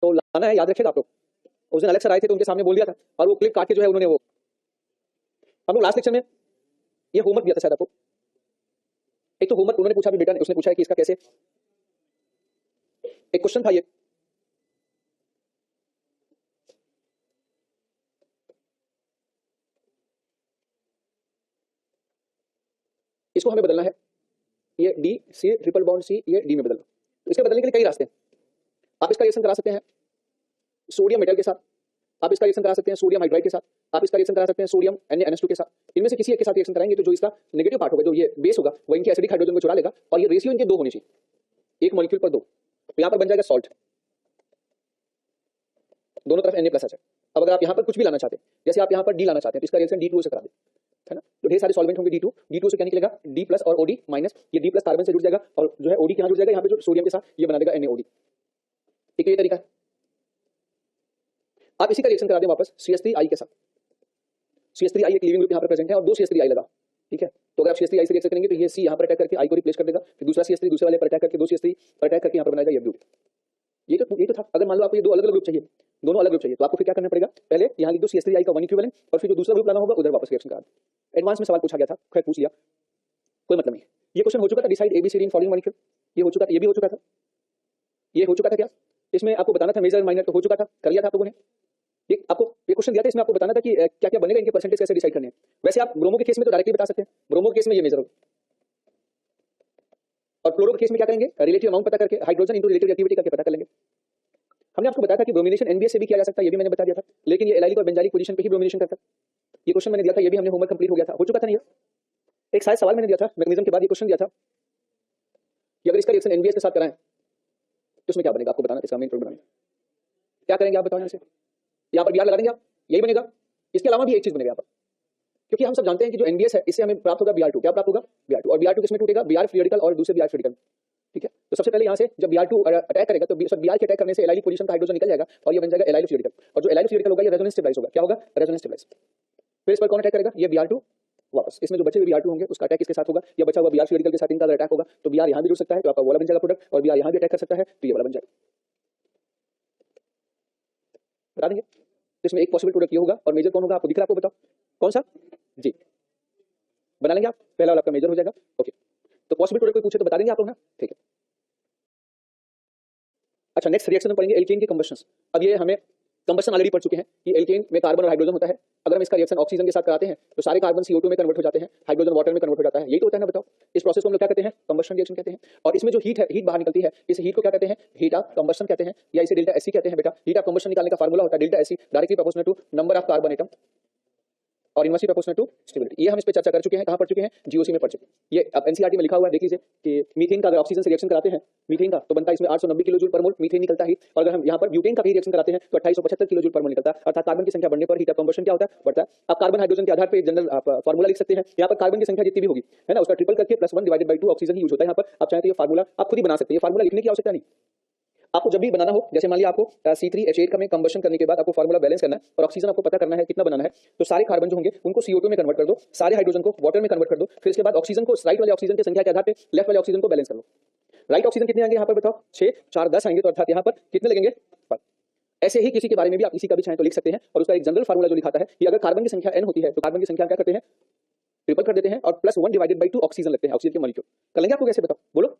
तो लाना है, याद रखिएगा आप लोग। उस दिन अलग सर आए थे तो उनके सामने बोल दिया था और वो क्लिप काट के जो है उन्होंने वो, हम लोग लास्ट लेक्चर में ये होमवर्क दिया था शायद आपको। एक तो होमवर्क उन्होंने पूछा भी बेटा ने, उसने पूछा है कि इसका कैसे, एक क्वेश्चन था ये, इसको हमें बदलना है, ये D C triple bond C ये डी में बदल लो। तो इसके बदलने के लिए कई रास्ते हैं। आप इसका रिएक्शन करा सकते हैं सोडियम मेटल के साथ, आप इसका रिएक्शन करा सकते हैं सोडियम हाइड्राइड के साथ, आप इसका रिएक्शन करा सकते हैं सोडियम NaNH2 के साथ। इनमें से किसी एक के साथ रिएक्शन कराएंगे तो जो इसका नेगेटिव पार्ट होगा, जो ये बेस होगा, वो इनके एसिडिक हाइड्रोजन को चुरा लेगा और ये रेशियो इनके 2 होनी चाहिए, एक मॉलिक्यूल पर 2। तो यहाँ पर बन जाएगा सॉल्ट, दोनों तरफ Na+ आ जाए। अब अगर आप यहाँ पर कुछ भी लाना चाहते हैं, जैसे आप यहाँ पर डी लाना चाहते हैं, तो इसका रिएक्शन D2 से करा दें, है ना। तो ढेर सारे सॉल्वेंट होंगे D2 से क्या निकलेगा D+ और OD-, ये D+ कार्बन से जुड़ जाएगा और जो है OD के यहाँ जुड़ जाएगा, यहाँ पे जो सोडियम के साथ ये बना देगा NaOD। ठीक है, ये तरीका है। आप इसी का रिएक्शन करा दें वापस CH3I के साथ। CH3I एक लिविंग ग्रुप यहाँ पर प्रेजेंट है और 2 CH3I लगा, ठीक है। तो अगर आप CH3I से रिएक्शन करेंगे तो ये C यहाँ पर अटैक करके I को रिप्लेस कर देगा, फिर दूसरा CH3 दूसरे वाले पर अटैक करके 2 CH3 पर अटैक करके यहाँ पर बनाएगा ये ब्यूट। ये तो था। अगर मान लो आपको ये 2 अलग अलग ग्रुप चाहिए, दोनों अलग ग्रुप चाहिए, तो आपको फिर क्या करना पड़ेगा, पहले यहाँ लिख दो CH3I का 1 इक्विवेलेंट और फिर जो दूसरा ग्रुप लाना होगा उधर वापस रिएक्शन करा। एडवांस में सवाल पूछा गया था, खैर पूछ लिया, कोई मतलब नहीं। ये क्वेश्चन हो चुका था, decide ABCD in following molecule, ये हो चुका था, ये भी हो चुका था, ये हो चुका था क्या, इसमें आपको बताना था मेजर माइनर, तो हो चुका था, कर लिया था आप लोगों ने। आपको ये क्वेश्चन दिया था, इसमें आपको बताना था कि क्या क्या बनेगा, इनके परसेंटेज कैसे डिसाइड करने हैं। वैसे आप ब्रोमो के केस में तो डायरेक्टली बता सकते हैं, ब्रोमो के केस में ये मेजर होगा, और फ्लोरो के केस में क्या करेंगे, रिलेटिव अमाउंट पता करके हाइड्रोजन इनटू रिलेटिव एक्टिविटी करके पता कर लेंगे। हमने आपको बताया था कि ब्रोमिनेशन NBS से भी किया जा सकता है, ये भी मैंने बता दिया था, लेकिन ये एलाइलिक और बेंजाइलिक पोजीशन पे ही ब्रोमिनेशन करता है। ये क्वेश्चन मैंने दिया था, ये भी हमने होमवर्क कंप्लीट हो गया था, हो चुका था नहीं। एक शायद सवाल मैंने दिया था मैग्नीशियम के बाद, ये क्वेश्चन दिया था कि अगर इसका रिएक्शन NBS के साथ कराएं तो उसमें क्या बनेगा, आपको बताना, इसका मेन प्रोडक्ट बनाना क्या करेंगे आप बताओ। यहाँ पर Br लगा देंगे आप, यही बनेगा। इसके अलावा भी एक चीज बनेगा यहाँ पर, क्योंकि हम सब जानते हैं कि जो NBS है इससे हमें प्राप्त होगा Br2, क्या प्राप्त होगा Br2, और Br2 किसमें टूटेगा, Br फ्री रेडिकल और दूसरे Br फ्री रेडिकल, ठीक है। तो सबसे पहले यहाँ से जब Br2 अटैक करेगा तो Br के अटैक करने से एलाइलिक पोजीशन का हाइड्रोजन निकल जाएगा और ये बन जाएगा एलाइलिक रेडिकल, और जो एलाइलिक रेडिकल होगा ये रेजोनेंस स्टेबलाइज होगा, क्या होगा रेजोनेंस स्टेबलाइज। फिर इस पर कौन अटैक करेगा, ये Br2 वापस, इसमें जो बचे हुए Br2 होंगे उसका अटैक इसके साथ होगा, या बचा हुआ Br रेडिकल के साथ इनका अटैक होगा, तो Br यहाँ भी जुड़ सकता है तो आपका वाला बन जाएगा प्रोडक्ट, और Br यहाँ भी अटैक कर सकता है तो ये वाला बन जाएगा, बता देंगे। तो इसमें एक पॉसिबल प्रोडक्ट ये होगा, और मेजर कौन होगा आपको दिख रहा है, आपको बताओ कौन सा, जी बना लेंगे आप, पहला वाला आपका मेजर हो जाएगा। ओके, तो पॉसिबल प्रोडक्ट कोई पूछे तो बता देंगे आप लोग ना, ठीक है। अच्छा, नेक्स्ट रिएक्शन में पढ़ेंगे एल्केन के कंबशंस। अब ये हमें कंबशन ऑलरेडी पढ़ चुके हैं कि एल्केन में कार्बन और हाइड्रोजन होता है, अगर हम इसका रिएक्शन ऑक्सीजन के साथ कराते हैं तो सारे कार्बन CO2 में कन्वर्ट हो जाते हैं, हाइड्रोजन वाटर में कन्वर्ट हो जाता है, यही तो होता है ना, बताओ। इस प्रोसेस को हम लोग क्या कहते हैं, कंबशन रिएक्शन कहते हैं। और इसमें जो हीट है, हीट बाहर निकलती है, इस हीट को क्या कहते हैं, हीट ऑफ कंबशन कहते हैं, या इसे डेल्टा Sc कहते हैं बेटा। हीट ऑफ कंबशन निकालने का फार्मूला होता है delta Sc, directly proportional to number of carbon atom और इनवर्सली प्रोपोर्शनल टू स्टेबिलिटी। ये हम इस पे चर्चा कर चुके हैं, कहां पढ़ चुके हैं, GOC में पढ़ चुके हैं। ये अब NCERT में लिखा हुआ है, देख लीजिए कि मीथेन का अगर ऑक्सीजन से रिएक्शन कराते हैं, मीथेन का तो बनता है इसमें 890 किलो जूल पर मोल मीथेन निकलता है, और अगर हम यहाँ पर ब्यूटेन का भी रिएक्शन कराते हैं तो 2875 किलो जूल पर मोल निकलता है, अर्थात कार्बन की संख्या बढ़ने पर हीट ऑफ कंबशन क्या होता है, बढ़ता है। अब कार्बन हाइड्रोजन के आधार पर जनरल आप फार्मूला लिख सकते हैं, यहाँ पर कार्बन की संख्या जितनी भी होगी, है ना, उसका ट्रिपल करके +1 divided by 2 oxygen he use होता है। यहाँ पर आप चाहें तो ये फार्मूला आप खुद ही बना सकते हैं, ये फार्मूला लिखने की आवश्यकता नहीं। आपको जब भी बनाना हो, जैसे मान लिया आपको C3H8 का में कंबशन करने के बाद आपको फार्मूला बैलेंस करना है और ऑक्सीजन आपको पता करना है कितना बनाना है, तो सारे कार्बन जो होंगे उनको CO2 में कन्वर्ट कर दो, सारे हाइड्रोजन को वाटर में कन्वर्ट कर दो, फिर इसके बाद ऑक्सीजन को राइट वाले ऑक्सीजन की संख्या के आधार पे लेफ्ट वाले ऑक्सीजन को बैलेंस कर लो। राइट ऑक्सीजन कितने आएंगे यहाँ पर बताओ, 6 4 10 आएंगे, तो अर्थात यहाँ पर कितने लगेंगे। ऐसे ही किसी के बारे में भी आप किसी का भी चाहें तो लिख सकते हैं, और उसका एक जनरल फार्मूला जो लिखाता है कि अगर कार्बन की संख्या n होती है तो कार्बन की संख्या क्या करते हैं, ट्रिपल कर देते हैं और +1 डिवाइडेड बाय 2 ऑक्सीजन लगते हैं, ऑक्सीजन के मॉलिक्यूल। कर लेंगे आपको कैसे, बताओ, बोलो,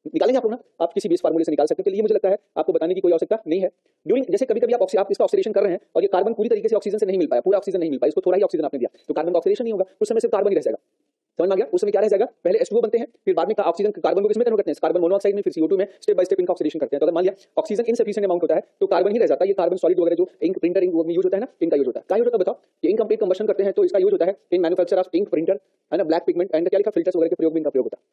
निकालेंगे आप लोग ना, आप किसी भी इस फार्मूले से निकाल सकते हैं, तो ये मुझे लगता है आपको बताने की कोई आवश्यकता नहीं है। ड्यूरिंग जैसे कभी-कभी आप इसका ऑक्सीडेशन कर रहे हैं और ये कार्बन पूरी तरीके से ऑक्सीजन से नहीं मिल पाया, पूरा ऑक्सीजन नहीं मिल पाया, इसको थोड़ा ही ऑक्सीजन आपने दिया, तो कार्बन का ऑक्सीडेशन नहीं होगा, उस समय सिर्फ कार्बन ही रह जाएगा। समझ में आ गया, उस समय क्या रह जाएगा, पहले H2O बनते हैं, फिर बाद में ऑक्सीजन कार्बन को किसमें कन्वर्ट करते हैं, कार्बन मोनोऑक्साइड में, फिर CO2 में, स्टेप बाय स्टेप इनका ऑक्सीडेशन करते हैं। तो अगर मान लिया ऑक्सीजन इनसफिशिएंट अमाउंट होता है तो कार्बन ही रह जाता है, ये कार्बन सॉलिड वगैरह जो इंक प्रिंटर इंक में यूज होता है ना, इनका यूज होता है। क्या यूज होता है बताओ, ये इनकम्प्लीट कंबशन करते हैं तो इसका यूज होता है in manufacture of ink printer, है ना, ब्लैक पिगमेंट एंड क्या लिखा, फिल्टर्स वगैरह के प्रयोग में इनका प्रयोग होता है।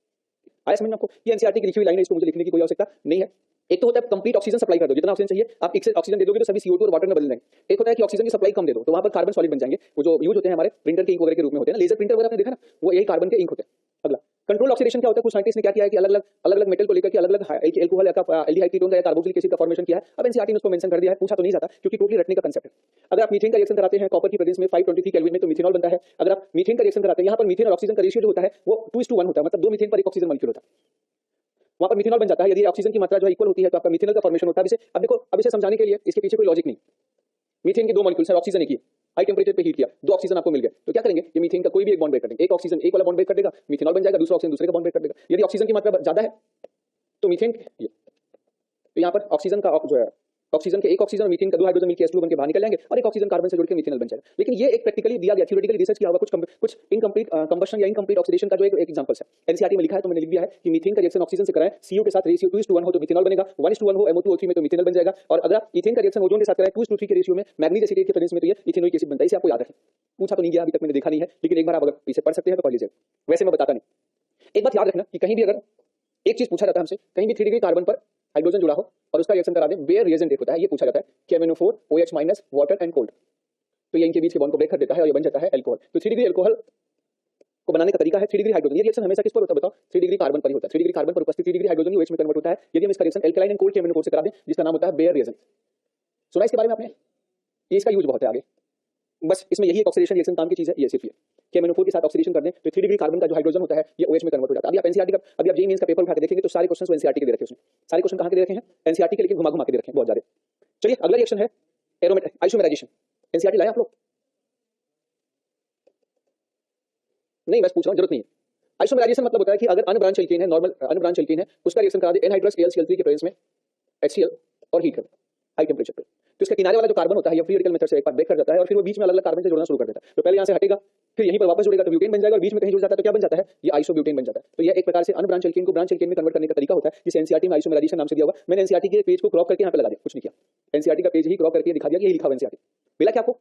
आया समझ में आपको, ये NCERT की लिखी हुई लाइन है, इसको मुझे लिखने की कोई आवश्यकता नहीं है। एक तो होता है कंप्लीट ऑक्सीजन सप्लाई कर दो, जितना ऑक्सीजन चाहिए आप एक से ऑक्सीजन दे दोगे तो सभी CO2 और वाटर में बदल जाएंगे। एक होता है कि ऑक्सीजन की सप्लाई कम दे दो तो वहां पर कार्बन सॉलिड बन जाएंगे, वो जो यूज होते हैं हमारे प्रिंटर के इंक वगैरह के रूप में होते हैं ना, लेजर प्रिंटर वगैरह आपने देखा ना, वो यही कार्बन के इंक होते हैं। अगला कंट्रोल ऑक्सीडेशन क्या होता है, कुछ साइंटिस्ट ने क्या किया है कि अलग-अलग मेटल को लेकर के अलग-अलग एल्कोहल या एल्डिहाइड कीटोन या कार्बोक्सिलिक एसिड का फॉर्मेशन किया है। अब NCERT ने उसको मेंशन कर दिया है, पूछा तो नहीं जाता क्योंकि टोटली रटने का कांसेप्ट है। अगर आप मीथेन का रिएक्शन कराते हैं कॉपर की प्रेजेंस में 523 केल्विन में तो मीथेनॉल बनता है। अगर आप मीथेन का रिएक्शन कराते हैं, यहाँ पर मीथेन और ऑक्सीजन का रेशियो जो होता है वो 2:1 होता है, मतलब 2 मीथेन पर 1 ऑक्सीजन मॉलिक्यूल होता है। वहां पर मिथेनॉल बन जाता है। यदि ऑक्सीजन की मात्रा जो है इक्वल होती है तो आपका मिथेनॉल का फॉर्मेशन होता है। अब देखो, अब इसे समझाने के लिए इसके पीछे कोई लॉजिक नहीं। मीथेन के दो मॉलिक्यूल्स है, ऑक्सीजन एक ही, हाई टेंपरेचर पे हीट किया, दो ऑक्सीजन आपको मिल गया, तो क्या करेंगे, ये मीथेन का कोई भी एक बॉन्ड ब्रेक कर देंगे। एक ऑक्सीजन एक वाला बॉन्ड ब्रेक कर देगा, मिथेनॉल बन जाएगा, दूसरा ऑक्सीजन दूसरे का बॉन्ड ब्रेक कर देगा। यदि ऑक्सीजन की मात्रा ज्यादा है तो मीथेन, तो यहाँ पर ऑक्सीजन का जो है, ऑक्सीजन के एक ऑक्सीजन और मीथेन का दो हाइड्रोजन मिलकर H2 बन के बाहर निकल जाएंगे और एक ऑक्सीजन कार्बन से जुड़ के मिथेनॉल बन जाएगा। लेकिन ये एक प्रैक्टिकली दिया गया, थ्योरेटिकली रिसर्च किया होगा, कुछ इनकम्प्लीट कंबशन या इनकम्प्लीट ऑक्सीडेशन का जो एक एग्जांपल्स है। एनसीईआरटी में लिखा है तो मैंने लिख दिया है कि मीथेन का रिएक्शन ऑक्सीजन से कराएं, CO के साथ रेशियो 2:1 हो तो मिथेनॉल बनेगा, 1:1 हो MO2O3 में तो मिथेनॉल बन जाएगा। और अगर इथेन का रिएक्शन ओजोन के साथ कराएं 2:3 के रेशियो में मैग्नीज एसिटेट के प्रेजेंस में तो ये इथेनोइक एसिड बनता है। इसे आपको याद रखें। पूछा तो नहीं गया, अभी तक मैंने देखा नहीं है, लेकिन एक बार आप अगर इसे पढ़ सकते हैं तो पढ़ लीजिए, वैसे मैं बताता नहीं। एक बात याद रखना कि कहीं भी अगर एक चीज पूछा जाता है हमसे, कहीं भी 3 डिग्री कार्बन पर हाइड्रोजन जुड़ा हो और उसका रिएक्शन करा दें, बेयर रिएजेंट होता है, ये पूछा जाता है कि MnO4 OH minus water and cold, तो ये इनके बीच के बॉन्ड को ब्रेक कर देता है और ये बन जाता है अल्कोहल। तो 3 डिग्री अल्कोहल को बनाने का तरीका है 3 डिग्री हाइड्रोजन। ये रिएक्शन हमेशा किस पर होता है बताओ, 3 डिग्री कार्बन पर ही होता है। 3 डिग्री कार्बन पर उपस्थित 3 डिग्री हाइड्रोजन OH में कन्वर्ट होता है। यदि हम इसका रिएक्शन एल्कलाइन एंड कोल्ड के MnO4 से करा दें, जिसका नाम होता है बेयर रिएजेंट। सुना इसके बारे में आपने, ये इसका यूज बहुत है आगे। बस इसमें यही एक ऑक्सीडेशन रिएक्शन काम की चीज है, ये सिर्फ ये कि MnO4 के साथ ऑक्सीडेशन कर दें तो 3 डिग्री कार्बन का जो हाइड्रोजन होता है ये OH में कन्वर्ट हो जाता है। अभी आप एनसीईआरटी का, अभी आप जेईई मेंस का पेपर उठा के देखेंगे तो सारे क्वेश्चंस एनसीईआरटी के दे रखे हैं उसमें। सारे क्वेश्चन कहां के दे रखे हैं, एनसीईआरटी के, लेकिन घुमा घुमा के दे रखे हैं बहुत ज्यादा। चलिए अगला रिएक्शन है आइसोमेराइजेशन। एनसीईआरटी लाए आप लोग? नहीं, बस पूछ रहा हूं, जरूरत नहीं है। आइसोमेराइजेशन मतलब होता है कि अगर अनब्रांच एल्केन है, नॉर्मल अनब्रांच एल्केन है, उसका रिएक्शन करा दे एनहाइड्रस AlCl3 के प्रेजेंस में HCl और हीट कर हाई टेंपरेचर पे, तो इसका किनारे वाला जो कार्बन होता है ये फ्री रेडिकल मेथड से एक बार ब्रेक कर जाता है और फिर वो बीच में अलग अलग कार्बन से जुड़ना शुरू कर देता है। तो पहले यहां से हटेगा, फिर यहीं पर वापस जुड़ेगा तो ब्यूटेन बन जाएगा और बीच में कहीं जुड़ जाता है तो क्या बन जाता है, ये आइसोब्यूटेन बन जाता है। तो ये एक प्रकार से अनब्रांच एल्केन को ब्रांच एल्केन में कन्वर्ट करने का तरीका होता है, जिसे एनसीईआरटी में आइसोमेराइजेशन नाम से दिया हुआ। मैंने एनसीईआरटी के पेज को क्रॉप करके यहां पे लगा दिया, कुछ नहीं किया, एनसीईआरटी का पेज ही क्रॉप करके दिखा दिया कि ये लिखा हुआ एनसीईआरटी। मिला क्या आपको?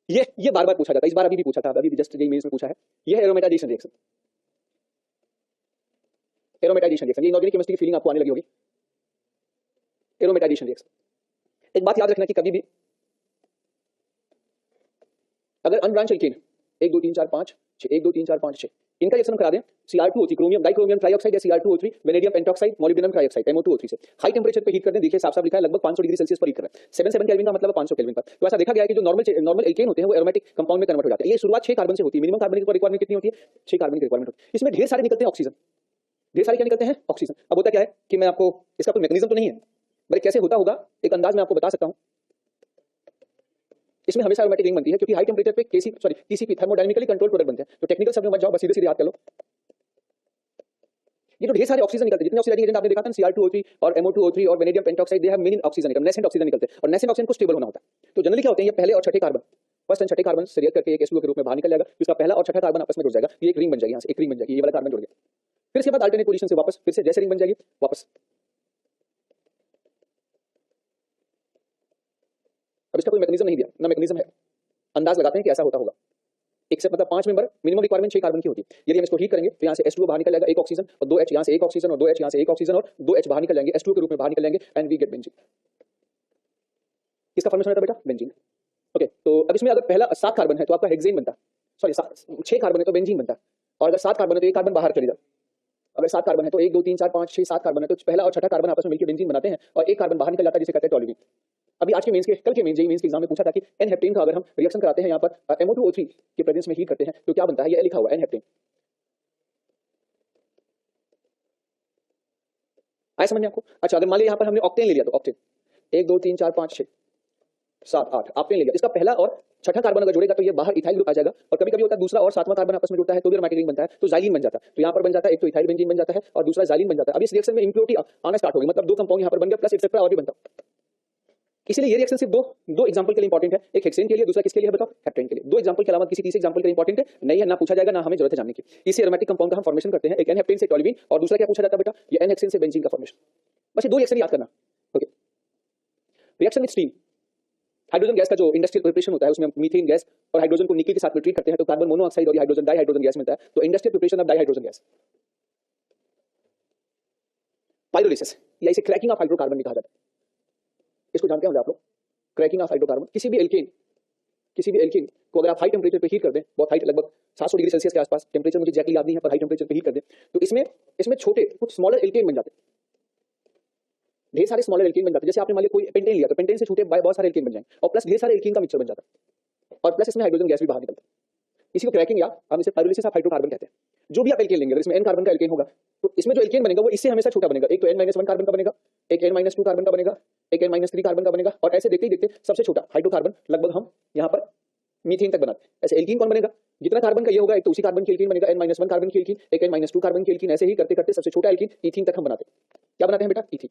ये बार बार पूछा जाता है, इस बार अभी भी पूछा था, अभी जस्ट जेईई मेंस में पूछा है। ये है एरोमेटाइजेशन रिएक्शन। एरोमेटाइजेशन रिएक्शन, ये इनऑर्गेनिक केमिस्ट्री की फीलिंग आपको आने लगी होगी। एरोमेटाइजेशन रिएक्शन, एक बात याद रखना कि कभी भी अगर अनब्रांच एल्केन 1 2 3 4 5 6 1 2 3 4 5 6 इनका रिएक्शन करा दें Cr2O3 क्रोमियम डाइक्रोमियम ट्राइऑक्साइड या Cr2O3 vanadium pentoxide molybdenum trioxide MO2O3 से हाई टेंपरेचर पे हीट कर दें, देखिए साफ साफ लिखा है लगभग 500 डिग्री सेल्सियस पर हीट कर रहा है। 77 केल्विन का मतलब 500 केल्विन पर। तो ऐसा देखा गया है कि जो नॉर्मल एल्केन होते हैं वो एरोमेटिक कंपाउंड में कन्वर्ट हो जाते हैं। ये शुरुआत 6 कार्बन से होती है, मिनिमम कार्बन की रिक्वायरमेंट कितनी होती है, 6 कार्बन की रिक्वायरमेंट होती है। इसमें ढेर सारे निकलते हैं ऑक्सीजन, ढेर सारे क्या निकलते हैं, ऑक्सीजन। अब होता क्या है कि मैं आपको इसका कोई मैकेनिज्म तो नहीं है, बट कैसे होता होगा एक अंदाज मैं आपको बता सकता हूं। इसमें हमेशा एरोमेटिक रिंग बनती है क्योंकि हाई टेंपरेचर पे TCP थर्मोडायनामिकली कंट्रोल प्रोडक्ट बनते हैं। तो टेक्निकल शब्द में मत जाओ, बस सीधे सीधे याद कर लो। ये जो ढेर सारे ऑक्सीजन निकलते हैं, जितने ऑक्सीडाइजिंग एजेंट आपने देखा था Cr2O3 और MO2O3 और vanadium pentoxide, they have many oxygen निकलते हैं, नेसेंट ऑक्सीजन निकलते हैं और नेसेंट ऑक्सीजन को स्टेबल होना होता है। तो जनरली क्या होते हैं, ये पहले और छठे कार्बन, फर्स्ट एंड छठे कार्बन से रिएक्ट करके एक H2O के रूप में बाहर निकल जाएगा, इसका पहला और छठा कार्बन आपस में जुड़ जाएगा, ये एक रिंग बन जाएगी, यहां से एक रिंग बन जाएगी, ये वाला कार्बन जुड़ गया। फिर इसके बाद अल्टरनेट पोजीशन से वापस फिर से जैसे रिंग बन जाएगी वापस। अब इसका कोई मैकेनिज्म नहीं दिया ना, मैकेनिज्म है, अंदाज लगाते हैं कि ऐसा होता होगा। एक से मतलब 5 मेंबर, मिनिमम रिक्वायरमेंट 6 कार्बन की होती है। यदि हम इसको हीट करेंगे तो यहाँ से H2O बाहर निकल जाएगा, एक ऑक्सीजन और 2 H, यहाँ से एक ऑक्सीजन और 2 H, यहाँ से एक ऑक्सीजन और 2 H बाहर निकल जाएंगे, H2O के रूप में बाहर निकल जाएंगे एंड वी गेट बेंजीन। किसका फॉर्मेशन होता है बेटा, बेंजीन। ओके, तो अब इसमें अगर पहला 7 कार्बन है तो आपका हेक्सेन बनता है, सॉरी 6 कार्बन है तो बेंजीन बनता है, और अगर 7 कार्बन है तो एक कार्बन बाहर चले जाए। अगर 7 कार्बन है तो 1 2 3 4 5 6 7 कार्बन है तो पहला और छठा कार्बन आपस में मिलकर बेंजीन बनाते हैं और एक कार्बन बाहर निकल जाता है जिसे कहते हैं टॉल्यूइन। अभी आज के मेंस के, कल के जेईई मेंस के एग्जाम में पूछा था कि एन हेप्टेन का अगर हम रिएक्शन कराते हैं यहाँ पर MO2O3 के प्रेजेंस में हीट करते हैं तो क्या बनता है, ये लिखा हुआ एन हेप्टेन। आया समझ में आपको? अच्छा, अगर मान लिया यहाँ पर हमने ऑक्टेन ले लिया तो ऑक्टेन 1 2 3 4 5 6 7 8 ऑक्टेन ले लिया, इसका पहला और छठा कार्बन अगर जुड़ेगा तो ये बाहर इथाइल ग्रुप आ जाएगा और कभी कभी होता है दूसरा और 7वां कार्बन आपस में जुड़ता है तो भी एरोमेटिक रिंग बनता है, तो जाइलिन बन जाता है। तो यहाँ पर बन जाता है एक तो इथाइल बेंजीन बन जाता है और दूसरा जाइलिन बन जाता है। अब इस रिएक्शन में इंप्योरिटी आना स्टार्ट होगी, मतलब 2 कंपाउंड यहाँ पर बन गया प्लस एक्सेट्रा और भी बनता है। इसलिए ये रिएक्शन सिर्फ दो एग्जांपल के लिए इंपॉर्टेंट है, एक हेक्सेन के लिए, दूसरा किसके लिए है बताओ, हेप्टेन के लिए। 2 एग्जांपल के अलावा किसी तीसरे एग्जांपल के लिए इंपॉर्टेंट है नहीं है, ना पूछा जाएगा ना हमें जरूरत है जानने की। इसी एरोमेटिक कंपाउंड का हम फॉर्मेशन करते हैं, एक एन हेप्टेन से टॉल्यूइन और दूसरा क्या पूछा जाता है बेटा, ये एन हेक्सेन से बेंजीन का फॉर्मेशन। बस ये 2 रिएक्शन याद करना। Okay, reaction with steam, hydrogen gas का जो इंडस्ट्रियल प्रिपरेशन होता है उसमें मीथेन गैस और हाइड्रोजन को निकल के साथ में ट्रीट करते हैं तो कार्बन मोनोऑक्साइड और हाइड्रोजन डाइहाइड्रोजन गैस मिलता है, तो industrial preparation of dihydrogen gas. Pyrolysis या इसे क्रैकिंग ऑफ हाइड्रोकार्बन भी कहा जाता है, इसको जानते होंगे आप लोग, क्रैकिंग ऑफ हाइड्रोकार्बन। किसी भी एल्केन को अगर आप हाई टेंपरेचर पे हीट कर दें, बहुत हाई लगभग 700 डिग्री सेल्सियस के आसपास, टेंपरेचर मुझे एग्जैक्टली याद नहीं है पर हाई टेंपरेचर पे हीट कर दें तो इसमें छोटे कुछ स्मॉलर एल्केन बन जाते हैं, ढेर सारे स्मॉलर एल्केन बन जाते हैं। जैसे आपने मान लिया कोई पेंटेन लिया तो पेंटेन से छूटे बहुत सारे एल्केन बन जाएंगे और प्लस ढेर सारे एल्केन का मिक्सचर बन जाता है और प्लस इसमें हाइड्रोजन गैस भी बाहर निकलता है। इसी को क्रैकिंग या हम इसे पाइरोलिसिस ऑफ हाइड्रोकार्बन कहते हैं। जो भी आप एल्केन लेंगे, अगर इसमें n कार्बन का एल्केन होगा तो इसमें जो एल्केन बनेगा वो इससे हमेशा छोटा बनेगा। एक तो n-1 कार्बन का बनेगा, एक n-2 कार्बन का बनेगा, एक n-3 कार्बन का बनेगा, और ऐसे देखते ही देखते सबसे छोटा हाइड्रोकार्बन लगभग हम यहाँ पर मीथेन तक बनाते हैं। ऐसे एल्कीन कौन बनेगा, जितना कार्बन का ये होगा एक तो उसी कार्बन की एल्कीन बनेगा, n-1 कार्बन की एल्कीन, एक n-2 कार्बन की एल्कीन, ऐसे ही करते करते सबसे छोटा एल्कीन ईथीन तक हम बनाते हैं। क्या बनाते हैं बेटा, ईथीन।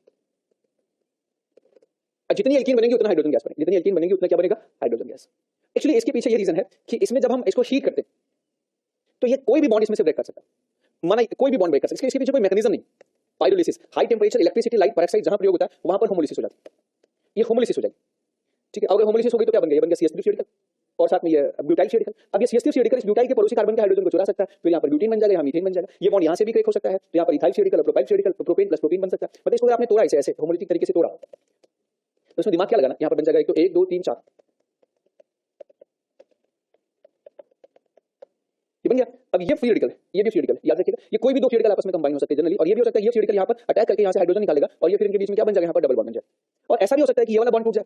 जितनी एल्कीन बनेगी उतना हाइड्रोजन गैस बनेगी, जितनी एल्कीन बनेगी उतना क्या बनेगा, हाइड्रोजन गैस। एक्चुअली इसके पीछे ये रीजन है कि इसमें जब हम इसको हीट करते हैं तो ये कोई भी बॉन्ड इसमें से ब्रेक कर सकता है, माना कोई भी बॉन्ड ब्रेक कर सकता है। इसके पीछे कोई मैकेनिज्म नहीं। Pyrolysis, high temperature electricity light peroxide जहां प्रयोग होता है वहां पर होमोलिसिस हो जाता है, ये होमोलिसिस हो जाएगी। ठीक है, अगर होमोलिसिस हो गई तो क्या बन गया, ये बन गया CH3 रेडिकल और साथ में ये ब्यूटाइल रेडिकल। अब ये CH3 रेडिकल इस ब्यूटाइल के पड़ोसी कार्बन के हाइड्रोजन को चुरा सकता है, फिर यहाँ पर ब्यूटीन बन जाएगा, यहाँ मीथेन बन जाएगा। ये बॉन्ड यहाँ से भी क्रेक हो सकता है, तो यहाँ पर ethyl radical, propyl radical, propane plus propene बन सकता है। मतलब इसको अगर आपने तोड़ा ऐसे होमोलिटिक तरीके से तोड़ा तो उसमें दिमाग क्या लगाना, यहाँ पर बन जाएगा एक तो 1 2 3 4, ये बन गया। अब ये फ्री रेडिकल है, ये भी फ्री रेडिकल, याद रखिएगा ये कोई भी दो फ्री रेडिकल आपस में कंबाइन हो सकते हैं जनरली, और ये भी हो सकता है ये फ्री रेडिकल यहाँ पर अटैक करके यहाँ से हाइड्रोजन निकालेगा और ये फिर इनके बीच में क्या बन जाएगा, यहाँ पर डबल बॉन्ड बन जाए। और ऐसा भी हो सकता है कि ये वाला बॉन्ड टूट जाए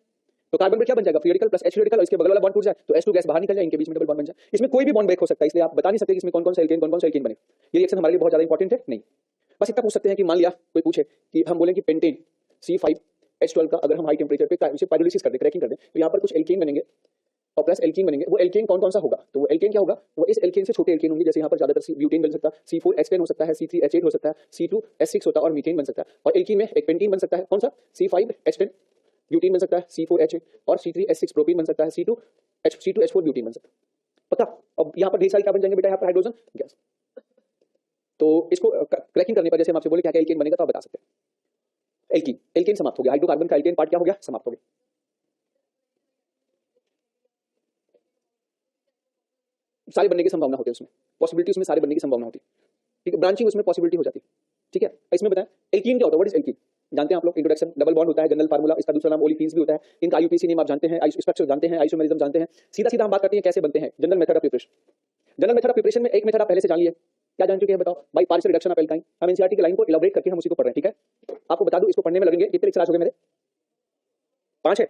तो कार्बन पर क्या बन जाएगा, free radical plus H radical, और इसके बगल वाला बॉन्ड टूट जाए तो H2 गैस बाहर निकल जाए, इनके बीच में डबल बॉन्ड बन जाए। इसमें कोई भी बॉन्ड ब्रेक हो सकता है, इसलिए आप बता नहीं सकते कि इसमें कौन कौन सा एल्केन बने। ये रिएक्शन हमारे लिए बहुत ज्यादा इंपॉर्टेंट है नहीं। बस इतना पूछ सकते हैं कि मान लिया कोई पूछे कि हम बोले कि पेंटेन C5H12 का अगर हम हाई टेंपरेचर पे पाइरोलिसिस कर दे, क्रैकिंग कर दे, तो यहाँ पर कुछ एल्केन बनेंगे और प्लस एल्कीन बनेंगे। वो एल्केन कौन कौन सा होगा, तो वो एल्केन क्या होगा, वो इस एल्केन से छोटे एल्केन होंगे। जैसे यहाँ पर ज्यादातर ब्यूटेन बन सकता है, C4H10 हो सकता है, C3H8 हो सकता है, C2H6 होता है और मीथेन बन सकता है। और एल्कीन में एक पेंटीन बन सकता है, कौन सा, C5H10 ब्यूटीन बन सकता है, C4H8 और C3H6 प्रोपीन बन सकता है, C2H4 ब्यूटीन बन सकता है। पता। अब यहाँ पर ढेर सारी क्या बन जाएंगे बेटा, यहाँ पर हाइड्रोजन गैस। तो इसको क्रैकिंग करने पर जैसे हम आपसे बोले क्या क्या एल्केन बनेगा तो आप बता सकते हैं। एल्केन समाप्त हो गया, हाइड्रोकार्बन का एल्केन पार्ट क्या हो गया, समाप्त हो गया। सारे बनने की संभावना होती है उसमें, पॉसिबिलिटी उसमें सारे बनने की संभावना होती है। ठीक है, ब्रांचिंग उसमें पॉसिबिलिटी हो जाती है। ठीक है, इसमें बताएं एल्कीन क्या होता है, व्हाट इज एल्कीन, जानते हैं आप लोग, इंट्रोडक्शन, डबल बॉन्ड होता है, जनरल फार्मूला, इसका दूसरा नाम ओलिफिन्स भी होता है। इनका आईयूपीएसी नेम आप जानते हैं, स्ट्रक्चर जानते हैं, आइसोमेरिज्म जानते हैं। सीधा सीधा हम बात करते हैं कैसे बनते हैं, general method of preparation. General method of preparation में एक मेथड आप पहले से जान लिए, क्या जान चुके हैं बताओ भाई, पार्शियल रिडक्शन ऑफ एल्काइन। हम एनसीईआरटी की लाइन को इलैबोरेट करके हम उसी को पढ़ रहे हैं। ठीक है, आपको बता दूं इसको पढ़ने में लगेंगे कितने लेक्चर आज हो गए मेरे, 5 है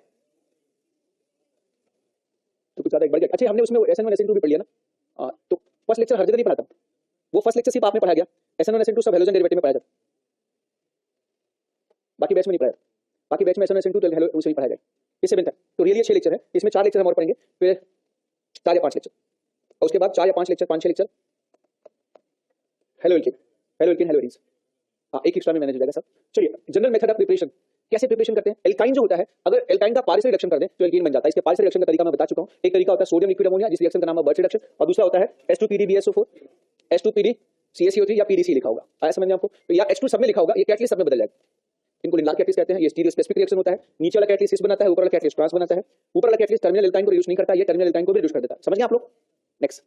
तो कुछ ज्यादा एक बढ़ गया। अच्छा, हमने उसमें SN1 SN2 भी पढ़ लिया ना, तो फर्स्ट लेक्चर हर जगह नहीं पढ़ाता, वो फर्स्ट लेक्चर सिर्फ आपने पढ़ाया गया, SN1 SN2 सब हेलोजन डेरिवेटिव में पढ़ाया जाता, बाकी बैच में नहीं पढ़ाया। बाकी बैच में SN1 SN2 तो हेलो उसे नहीं पढ़ाया गया। इससे बनता है तो रियली 6 लेक्चर है, इसमें 4 लेक्चर हम और पढ़ेंगे, फिर 4 या 5 लेक्चर, और उसके बाद 4 या 5 lecture, 5-6 lecture halo alkane, halo alkane, hello Aries. हाँ, एक एक्स्ट्रा में मैनेज हो जाएगा सब। चलिए, जनरल मेथड ऑफ प्रिपरेशन कैसे प्रिपरेशन करते हैं। एल्काइन जो होता है, अगर एल्काइन का पार्शियल रिडक्शन कर दें तो एल्कीन बन जाता है। इसके पार्शियल रिडक्शन का तरीका मैं बता चुका हूं। एक तरीका होता है सोडियम लिक्विड अमोनिया, जिस रिएक्शन का नाम है बर्च रिडक्शन, और दूसरा होता है H2PdBSO4, H2PD CaCO3 या PDC लिखा होगा, आया समझ में आपको। तो या H2 सब में लिखा होगा, ये कैटलिस्ट सब में बदल जाएगा। इनको लिनार कैटलिस्ट कहते हैं। ये स्टीरियो स्पेसिफिक रिएक्शन होता है, नीचे वाला कैटलिस्ट इस बनाता है, ऊपर वाला कैटलिस्ट ट्रांस बनाता है। ऊपर वाला कैटलिस्ट टर्मिनल एल्काइन को रिड्यूस नहीं करता, ये टर्मिनल एल्काइन को भी रिड्यूस कर देता है। समझ गए आप लोग। नेक्स्ट,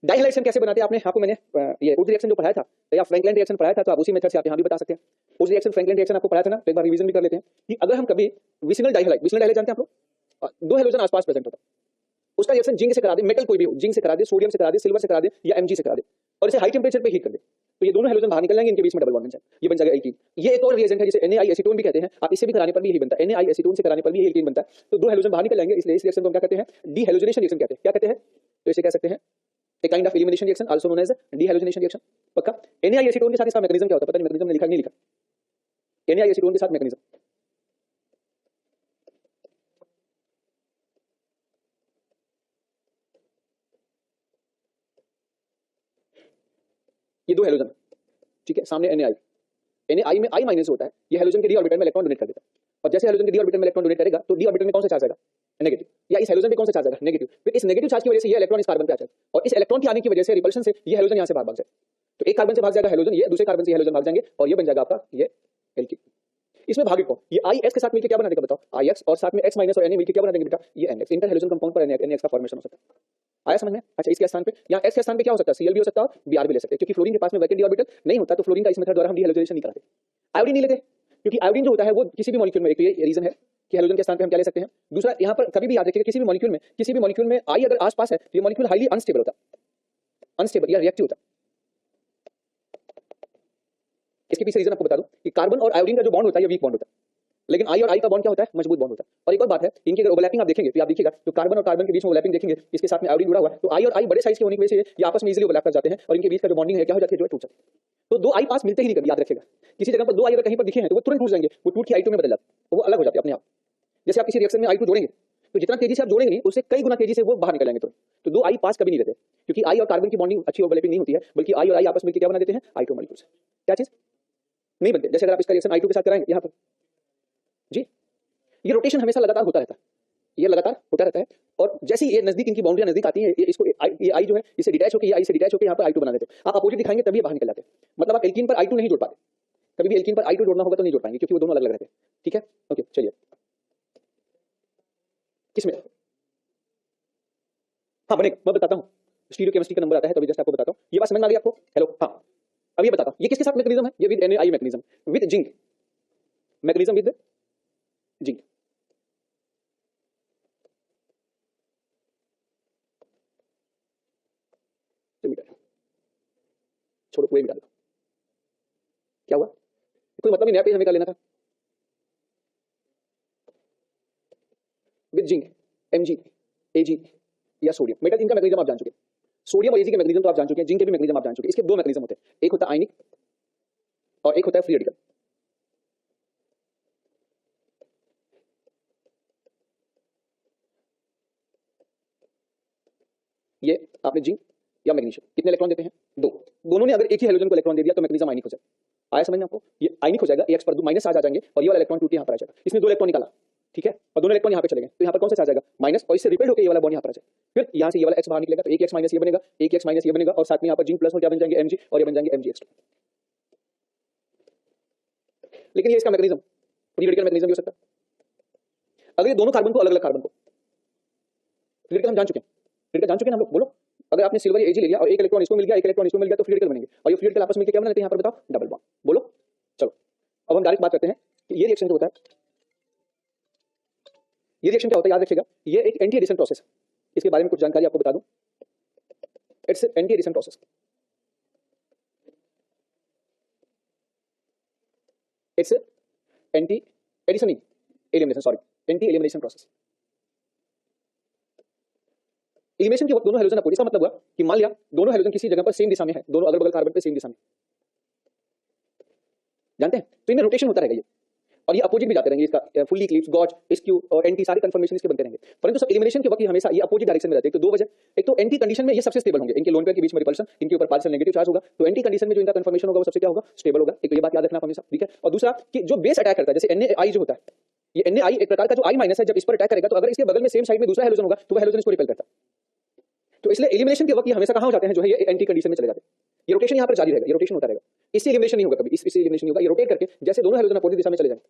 डाइहाइड्रेशन कैसे बनाते हैं, आपने आपको मैंने ये उस रिएक्शन जो पढ़ाया था या फ्रैंकलिन रिएक्शन पढ़ाया था, तो आप उसी मेथड से आप यहां भी बता सकते हैं। उस रिएक्शन फ्रैंकलिन रिएक्शन आपको पढ़ाया था ना, तो एक बार रिवीजन भी कर लेते हैं कि अगर हम कभी विसिनल डाइहाइड जानते हैं आप लोग, 2 हेलोजन आसपास प्रेजेंट होता है, उसका रिएक्शन जिंक से करा दे, मेटल कोई भी हो, जिंक से करा दे, सोडियम से करा दे, सिल्वर से करा दे या Mg से करा दे, और इसे हाई टेंपरेचर पे हीट कर दे, तो ये दोनों हेलोजन बाहर निकल जाएंगे, इनके बीच में डबल बॉन्ड बन जाएगा, ये बन जाएगा एल्कीन। ये एक और रिएजेंट है जिसे Na एसीटोन भी कहते हैं, आप इसे भी कराने पर भी यही बनता है, Na एसीटोन से कराने पर भी एल्कीन बनता है। तो 2 हेलोजन बाहर निकल जाएंगे, इसलिए इस रिएक्शन को हम क्या कहते हैं, डीहेलोजिनेशन रिएक्शन कहते हैं। क्या कहते हैं, तो इसे कह सकते हैं a kind of elimination reaction also known as dehalogenation reaction। पक्का। Na एसीटोन के साथ इसका मैकेनिज्म क्या होता है, पता नहीं मैकेनिज्म में लिखा नहीं लिखा। Na एसीटोन के साथ मैकेनिज्म, ये 2 हेलोजन, ठीक है, सामने Na में I माइनस होता है, ये हेलोजन के डी ऑर्बिटल में इलेक्ट्रॉन डोनेट कर देता है, और जैसे हेलोजन के डी ऑर्बिटल में इलेक्ट्रॉन डोनेट करेगा तो डी ऑर्बिटल में कौन सा चार्ज आएगा, नेगेटिव, या इस हेलोजन पे कौन सा चार्ज आएगा, नेगेटिव। फिर इस नेगेटिव चार्ज की वजह से ये इलेक्ट्रॉन इस कार्बन पे आ जाएगा, और इस इलेक्ट्रॉन के आने की वजह से रिपल्शन से ये हेलोजन यहां से बाहर भाग जाएगा। तो एक कार्बन से भाग जाएगा हेलोजन, ये दूसरे कार्बन से हेलोजन भाग जाएंगे, और ये बन जाएगा आपका ये एल्कीन। इसमें भागे कौन, ये IX के साथ मिलकर क्या बना देगा बताओ, IX और साथ में X माइनस और Na मिलकर क्या बना देंगे बेटा, ये NX, इंटर हेलोजन कंपाउंड पर NX का फॉर्मेशन हो सकता है। आया समझ में। अच्छा, इसके स्थान पे या X के स्थान पे क्या हो सकता है, Cl भी हो सकता है, Br भी ले सकते हैं, क्योंकि फ्लोरीन के पास में वैकेंट डी ऑर्बिटल नहीं होता, तो फ्लोरीन का इस मेथड द्वारा हम डीहेलोजिनेशन नहीं कराते। आयोडीन नहीं लेते, क्योंकि आयोडीन जो होता है वो किसी भी मॉलिक्यूल में, एक ये रीजन है कि हेलोजन के स्थान पे हम क्या ले सकते हैं। दूसरा, यहाँ पर कभी भी याद रखिएगा, किसी भी मॉलिक्यूल में I अगर आसपास है तो ये मॉलिक्यूल हाईली अनस्टेबल होता है, अनस्टेबल या रिएक्टिव होता है। इसके पीछे रीजन आपको बता दूं कि कार्बन और आयोडीन का जो बॉन्ड होता है ये वीक बॉन्ड होता है, लेकिन आई और आई का बॉन्ड क्या होता है, मजबूत बॉन्ड होता है। और एक और बात है, इनकी अगर ओवरलैपिंग आप देखेंगे तो आप देखिएगा तो कार्बन और कार्बन के बीच में ओवरलैपिंग देखेंगे, इसके साथ में आयोडीन जुड़ा हुआ है, तो आई और आई बड़े साइज के होने की वजह से ये आपस में इजीली ओवरलैप कर जाते हैं और इनके बीच का जो बॉन्डिंग है क्या हो जाती है, जो है टूट जाती है। तो दो आई पास मिलते ही नहीं कभी, याद रखिएगा। किसी जगह पर दो आई अगर कहीं पर दिखे हैं तो वो तुरंत टूट जाएंगे, वो टूट के आई टू में बदल जाते हैं, तो वो अलग हो जाते हैं अपने आप। जैसे आप किसी रिएक्शन में आई टू जोड़ेंगे तो जितना तेजी से आप जोड़ेंगे नहीं उससे कई गुना तेजी से वो बाहर निकल जाएंगे। तो दो आई पास कभी नहीं रहते, क्योंकि आई और कार्बन की बॉन्डिंग अच्छी ओवरलैपिंग नहीं होती है, बल्कि आई और आई आपस में क्या बना देते हैं, आई टू मॉलिक्यूल्स। क्या चीज नहीं बनते। जैसे अगर आप इसका रिएक्शन आई टू के साथ कराएंगे यहाँ पर जी, ये रोटेशन हमेशा लगातार होता रहता है, ये लगातार होता रहता है। और जैसे ही ये नजदीक इनकी बाउंड्री नजदीक आती है, इसको ये आई जो है इससे डिटैच होकर, ये आई से डिटैच होकर यहाँ पर आई टू बना देते हैं। आप अपोजिट दिखाएंगे तभी बाहर निकल जाते हैं। मतलब आप एल्कीन पर आई टू नहीं जोड़ पाते, कभी भी एल्कीन पर आई टू जोड़ना होगा तो नहीं जोड़ पाएंगे, क्योंकि वो दोनों अलग अलग रहते हैं। ठीक है, ओके चलिए। किसमें हाँ बने, मैं बताता हूँ। स्टीरियो केमिस्ट्री का नंबर आता है तो जस्ट आपको बताता हूँ। ये बात समझ में आ गई आपको? हेलो, हाँ अब ये बताता हूँ ये किसके साथ मैकेनिज्म है, ये with NaI mechanism, with zinc mechanism, with zinc. छोड़ो वो भी डालो, क्या हुआ, कोई मतलब ही नया पेज हमें कर लेना था। विद जिंक, Mg, Ag या सोडियम। बेटा इनका मैकेनिज्म आप जान चुके हैं, सोडियम और Ag के मैकेनिज्म तो आप जान चुके हैं, जिंक के भी मैकेनिज्म आप जान चुके हैं। इसके दो मैकेनिज्म होते हैं, एक होता है आयनिक और एक होता है फ्री रेडिकल। ये आपने जिंक या मैग्नीशियम कितने इलेक्ट्रॉन देते हैं, दो। दोनों ने अगर एक ही हाइड्रोजन को इलेक्ट्रॉन दे दिया तो मैग्नीशियम आयनिक हो जाएगा। आया समझ में आपको? ये आयनिक हो जाएगा, एक्स पर दो माइनस चार्ज आ जाएंगे और ये वाला इलेक्ट्रॉन टूट के यहाँ पर आ जाएगा। इसने दो इलेक्ट्रॉन निकाला, ठीक है, और दोनों इलेक्ट्रॉन यहाँ पे चले गए, तो यहाँ पर कौन सा चार्ज आएगा, माइनस, और इससे रिपेल होकर ये वाला बॉन्ड यहाँ पर आ जाएगा। फिर यहाँ से ये वाला एक्स बाहर निकलेगा तो एक एक्स माइनस ये बनेगा, एक एक्स माइनस ये बनेगा, और साथ में यहाँ पर जिंक प्लस और क्या बन जाएंगे, Mg, और ये बन जाएंगे MgX2। लेकिन ये इसका मैकेनिज्म फ्री रेडिकल मैकेनिज्म हो सकता है। अगर ये दोनों कार्बन को अलग अलग कार्बन को फ्री रेडिकल हम जान चुके हैं, फ्री रेडिकल जान चुके हैं हम लोग। बोलो, अगर आपने सिल्वर Ag ले लिया और एक इलेक्ट्रॉन इसको मिल गया, एक इलेक्ट्रॉन इसको मिल गया, तो फ्री रेडिकल बनेंगे। और ये फ्री रेडिकल आपस में क्या बना देते हैं, यहाँ पर बताओ, डबल बॉन्ड। बोलो, चलो अब हम डायरेक्ट बात करते हैं कि ये रिएक्शन क्या होता है। ये रिएक्शन क्या होता है, याद रखिएगा, ये एक एंटी एडिशन प्रोसेस है। इसके बारे में कुछ जानकारी आपको बता दूं, it's anti addition process. It's anti addition नहीं, elimination, sorry, anti elimination process. Elimination के वक्त दोनों हाइड्रोजन अपोजिट, इसका मतलब हुआ कि मान लिया दोनों हाइड्रोजन किसी जगह पर सेम दिशा में है, दोनों अगल बगल कार्बन पे सेम दिशा में, जानते हैं, तो इनमें रोटेशन होता रहेगा ये, और ये अपोजिट भी जाते रहेंगे। इसका फुल्ली इक्लिप्स, गॉच, स्क्यू और एंटी सारे कंफर्मेशन इसके बनते रहेंगे। परंतु सब एलिमिनेशन के वक्त हमेशा ये अपोजिट डायरेक्शन में रहते हैं। तो दो वजह, एक तो एंटी कंडीशन में ये सबसे स्टेबल होंगे, इनके लोन पेयर के बीच में रिपल्शन, इनके ऊपर पार्शियल नेगेटिव चार्ज होगा, तो एंटी कंडीशन में जो इनका कंफर्मेशन होगा वो सबसे क्या होगा, स्टेबल होगा। एक तो ये बात याद रखना हमेशा, ठीक है। और दूसरा कि जो बेस अटैक करता है, जैसे NaI जो होता है, ये NaI एक प्रकार का जो I माइनस है, जब इस पर अटैक करेगा तो अगर इसके बगल में सेम साइड में दूसरा हाइड्रोजन होगा तो वह हाइड्रोजन इसको रिपेल करता है। तो इसलिए एलिमिनेशन के वक्त ये हमेशा कहां हो जाते हैं, जो है ये एंटी कंडीशन में चले जाते हैं। ये रोटेशन यहाँ पर जारी रहेगा, ये रोटेशन होता रहेगा, इससे एलिमिनेशन नहीं होगा कभी, इससे एलिमिनेशन नहीं होगा, ये रोटेट करके जैसे दोनों हाइड्रोजन अपोजिट दिशा में चले जाएंगे,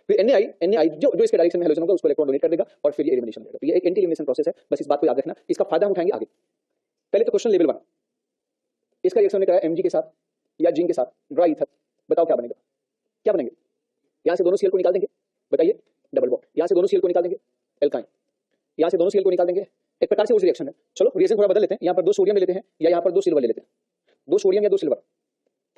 फिर NaI जो इसके डायरेक्शन में हाइड्रोजन होगा उसको इलेक्ट्रॉन डोनेट कर देगा और फिर ये एलिमिनेशन करेगा। तो ये एक एंटी एलिमिनेशन प्रोसेस है, बस इस बात को याद रखना, इसका फायदा हम उठाएंगे आगे। पहले तो क्वेश्चन लेवल 1, इसका रिएक्शन ने कराया Mg के साथ या जिंक के साथ, ड्राई ईथर, बताओ क्या बनेगा, क्या बनेंगे। यहाँ से दोनों सीएल को निकाल देंगे, बताइए, डबल बॉन्ड। यहाँ से दोनों सीएल को निकाल देंगे, एल्काइन। यहाँ से दोनों सीएल को निकाल देंगे, एक प्रकार से उस रिएक्शन है। चलो रिएक्शन थोड़ा बदल लेते हैं, यहाँ पर दो सोडियम ले लेते हैं या यहाँ पर दो सिल्वर ले लेते हैं, दो सोडियम या दो सिल्वर।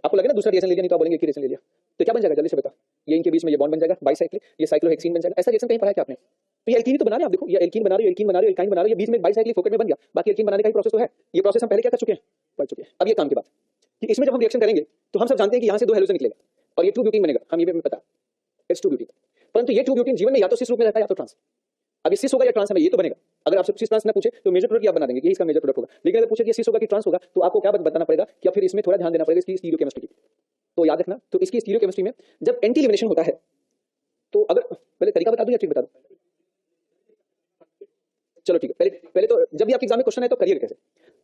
आपको लगे ना दूसरा रिएक्शन ले लिया, नहीं तो आप बोलेंगे एक ही रिएक्शन ले लिया, तो क्या बन जाएगा, जल्दी से बता। ये इनके बीच में ये बॉन्ड बन जाएगा बाइसाइक्लिक, ये साइक्लोहेक्सीन बन जाएगा। ऐसा रिएक्शन कहीं पढ़ा है क्या आपने? तो ये एल्कीन तो बना रहे हैं आप, देखो ये एल्कीन बना रहे हो, एल्कीन बना रहे हो, एल्काइन बना रहे हो, ये बीच में बाइसाइक्लिक फोकट में बन गया, बाकी एल्कीन बनाने का ही प्रोसेस तो है। ये प्रोसेस हम पहले क्या कर चुके हैं, पढ़ चुके हैं। अब ये काम की बात कि इसमें जब हम रिएक्शन करेंगे तो हम सब जानते हैं कि यहाँ से दो हाइड्रोजन निकलेगा और ये 2 ब्यूटीन बनेगा, हम ये पता, इट्स 2 ब्यूटीन। परंतु ये 2 ब्यूटीन जीवन में या तो सिस रूप में रहता है या तो ट्रांस। अब ये सिस होगा या ट्रांस है, ये तो बनेगा। अगर आपसे सिस ट्रांस ना पूछे तो मेजर प्रोडक्ट आप बना देंगे, ये इसका मेजर प्रोडक्ट होगा। लेकिन अगर पूछे कि सिस होगा कि ट्रांस होगा तो आपको क्या बताना पड़ेगा कि फिर इसमें थोड़ा ध्यान देना पड़ेगा इसकी स्टीरियो केमिस्ट्री की। तो याद रखना, तो इसकी स्टीरियो केमिस्ट्री में जब एंटी एलिमिनेशन होता है तो अगर पहले तरीका बता दूं या ठीक बता दूं, चलो ठीक है। पहले तो जब भी आपके एग्जाम में क्वेश्चन है तो करिए कैसे,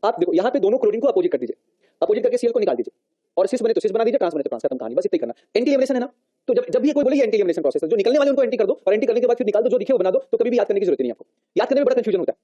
आप देखो यहाँ पे दोनों क्लोरीन को अपोजिट कर दीजिए, अपोजिट करके सीएल को निकाल दीजिए, और सिस बने तो सिस बना दीजिए, ट्रांस बने तो ट्रांस, खत्म कहानी, बस इतना ही करना। एंटी एलिमिनेशन है ना, तो जब भी कोई बोले एंटी एलिमिनेशन प्रोसेस है, जो निकलने वाले उनको एंटी कर दो और एंटी करने के बाद फिर निकाल दो, जो दिखे वो बना दो, तो कभी भी याद करने की जरूरत नहीं है आपको। याद करने में बड़ा कंफ्यूजन होता है,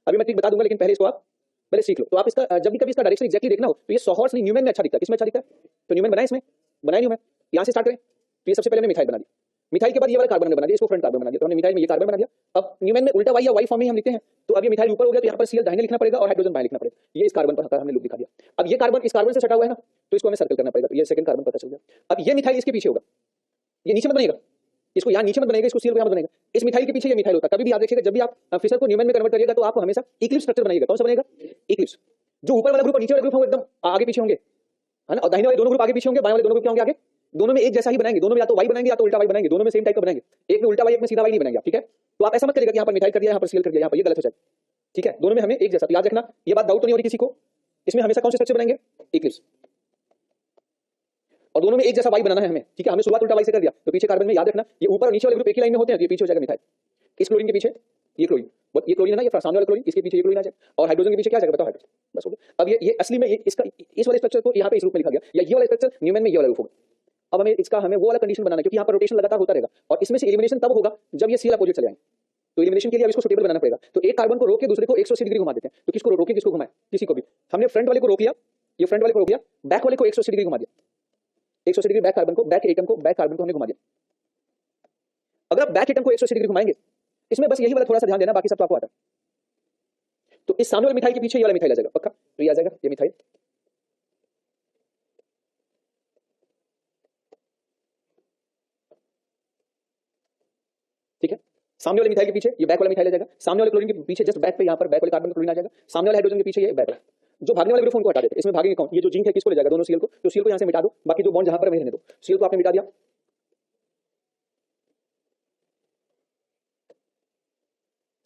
अभी मैं ठीक बता दूंगा, लेकिन पहले इसको आप पहले सीख लो। तो आप इसका जब भी कभी इसका डायरेक्शन एक्जैक्टली देखना हो तो ये सॉहर्स नहीं, न्यूमैन में अच्छा दिखता है, किसमें अच्छा दिखता है, तो न्यूमैन बनाए, इसमें बनाए न्यूमैन। यहाँ से स्टार्ट करें, तो ये सबसे पहले मिथाइल बना दिया, मिथाइल के बाद ये वाला कार्बन बना दिया, इसको फ्रंट कार्बन बना दिया, तो हमने मिथाइल में ये कार्बन बना दिया। अब न्यूमैन में उल्टा वाई या वाई फॉर्म में हम लिखते हैं, तो अब ये मिथाइल ऊपर हो गया, तो यहाँ पर सीएल दाहिने लिखना पड़ेगा और हाइड्रोजन बाएं लिखना पड़ेगा। ये इस कार्बन पर हमने लूप दिखा दिया। अब ये कार्बन इस कार्बन से सटा हुआ है ना, तो इसको हमें सर्कल करना पड़ेगा, तो ये सेकंड कार्बन पता चल गया। अब ये मिथाइल इसके पीछे होगा, ये नीचे मत बनेगा, इसको यहाँ नीचे मत बनेगा, इसको सीएल को यहाँ मत बनेगा। इस मिथाइल के पीछे ये मिथाइल होता है। कभी भी याद रखिएगा, जब भी आप फिशर को न्यूमैन में कन्वर्ट करिएगा तो आपको हमेशा इक्लिप्स स्ट्रक्चर बनाइएगा। कौन सा बनेगा? इक्लिप्स। जो ऊपर वाला ग्रुप और नीचे वाला ग्रुप है एकदम आगे पीछे होंगे, है ना, और दाहिने वाले दोनों ग्रुप आगे पीछे होंगे, बाएं वाले दोनों ग्रुप क्या होंगे? आगे। दोनों में एक जैसा ही बनाएंगे, दोनों में या तो वाई बनाएंगे या तो उल्टा वाई बनाएंगे, दोनों में सेम टाइप का बनाएंगे। एक में उल्टा वाई, एक में सीधा वाई नहीं बनाएंगे, ठीक है। तो आप ऐसा मत करिएगा कि यहाँ पर मिथाइल कर दिया, यहाँ पर सीएल कर दिया, यहाँ पर ये गलत हो जाए, ठीक है। दोनों में हमें एक जैसा, याद रखना, ये बात डाउट तो नहीं हो रही किसी को? इसमें हमेशा कौन से स्ट्रक्चर बनाएंगे? इक्लिप्स। और दोनों में एक जैसा वाई बनाना है हमें, ठीक है। हमने शुरुआत उल्टा वाई से कर दिया तो पीछे कार्बन में याद रखना ये ऊपर और नीचे वाले ग्रुप एक ही लाइन में होते हैं, ये पीछे हो जाएगा मिथाइल। इस क्लोरीन के पीछे ये क्लोरीन, ये क्लोरीन है ना, ये सामने वाला क्लोरीन, इसके पीछे ये क्लोरीन आ जाएगा, और हाइड्रोजन के पीछे क्या आ जाएगा बताओ? हाइड्रोजन। बस हो गया। अब ये असली में इसका इस वाले स्ट्रक्चर को यहाँ पे इस रूप में लिखा गया, या ये वाला स्ट्रक्चर न्यूमैन में ये वाला रूप होगा। अब हमें इसका हमें वो वाला कंडीशन बनाना है, क्योंकि यहाँ पर रोटेशन लगातार होता रहेगा, और इसमें से एलिमिनेशन तब होगा जब ये सीएल अपोजिट चले जाएंगे। तो एलिमिनेशन के लिए अब इसको सुटेबल बनाना पड़ेगा। तो एक कार्बन को रोक के दूसरे को 180 डिग्री घुमा देते हैं। तो किसको रोके, किसको घुमाए? किसी को भी। हमने फ्रंट वाले को रोक लिया, ये फ्रंट वाले को रोक लिया, बैक वाले को 180 डिग्री घुमा दिया, 180 डिग्री बैक कार्बन को, बैक एटम को, बैक कार्बन को हमने घुमा दिया। अगर आप बैक एटम को 180 डिग्री घुमाएंगे, इसमें बस यही वाला थोड़ा सा ध्यान देना, बाकी सब तो आपको आता है। तो इस सामने वाले मिथाइल के पीछे ये वाला मिथाइल आ जाएगा पक्का, तो ये आ जाएगा ये मिथाइल। ठीक है, सामने वाले मिथाइल के पीछे ये बैक वाला मिथाइल आ जाएगा। सामने वाले क्लोरीन के पीछे जस्ट बैक पे यहाँ पर बैक वाले कार्बन का क्लोरीन आ जाएगा। सामने वाले हाइड्रोजन के पीछे ये बैक वाला। जो भागने वाले ग्रुप उनको हटा देते हैं। इसमें भागेंगे कौन? ये जो जिंक है किसको ले जाएगा? दोनों सीएल को। तो सीएल को यहाँ से मिटा दो, बाकी जो बॉन्ड जहां पर है रहने दो। सीएल को आपने मिटा दिया,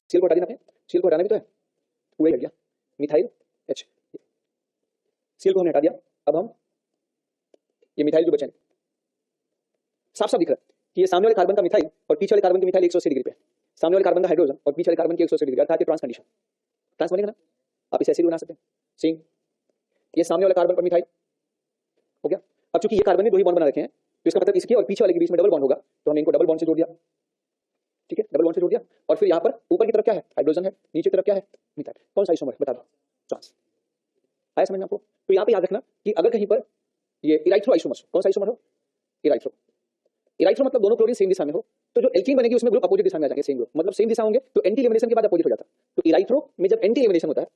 सीएल को हटा दिया आपने, सीएल को हटाना भी तो है, वही हट गया मिथाइल एच। सीएल को हमने हटा दिया। अब हम ये मिथाइल जो बचे साफ साफ दिख रहा है कि ये सामने वाले कार्बन का मिथाइल और पीछे वाले कार्बन की मिथाइल 180 डिग्री पे है। सामने वाले कार्बन का हाइड्रोजन और पीछे वाले कार्बन की 180 डिग्री, अर्थात ट्रांस कंडीशन। ट्रांस बनेगा ना, आप इसे ऐसे भी बना सकते हैं सेम। ये सामने वाले कार्बन पर मिथाइल हो गया। अब चूंकि ये कार्बन ने दो ही बॉन्ड बना रखे हैं, तो इसका मतलब इसके और पीछे वाले के बीच में डबल बॉन्ड होगा, तो हमने इनको डबल बॉन्ड से जोड़ दिया, ठीक है, डबल बॉन्ड से जोड़ दिया। और फिर यहाँ पर ऊपर की तरफ क्या है? हाइड्रोजन है, नीचे की तरफ क्या है? मिथाइल। कौन सा आइसोमर है बता दो? ट्रांस। आया समझ में आपको? तो यहाँ पे याद रखना कि अगर कहीं पर ये इराइथ्रो आइसोमर, कौन सा आइसोमर हो? इराइथ्रो। इराइथ्रो मतलब दोनों क्लोरीन सेम दिशा में हो, तो जो एल्कीन बनेगी उसमें ग्रुप अपोजिट दिशा में आ जाएंगे। सेम ग्रुप मतलब सेम दिशा होंगे, तो एंटी एलिमिनेशन के बाद अपोजिट हो जाता है। तो इराइथ्रो में जब एंटी एलिमिनेशन होता है,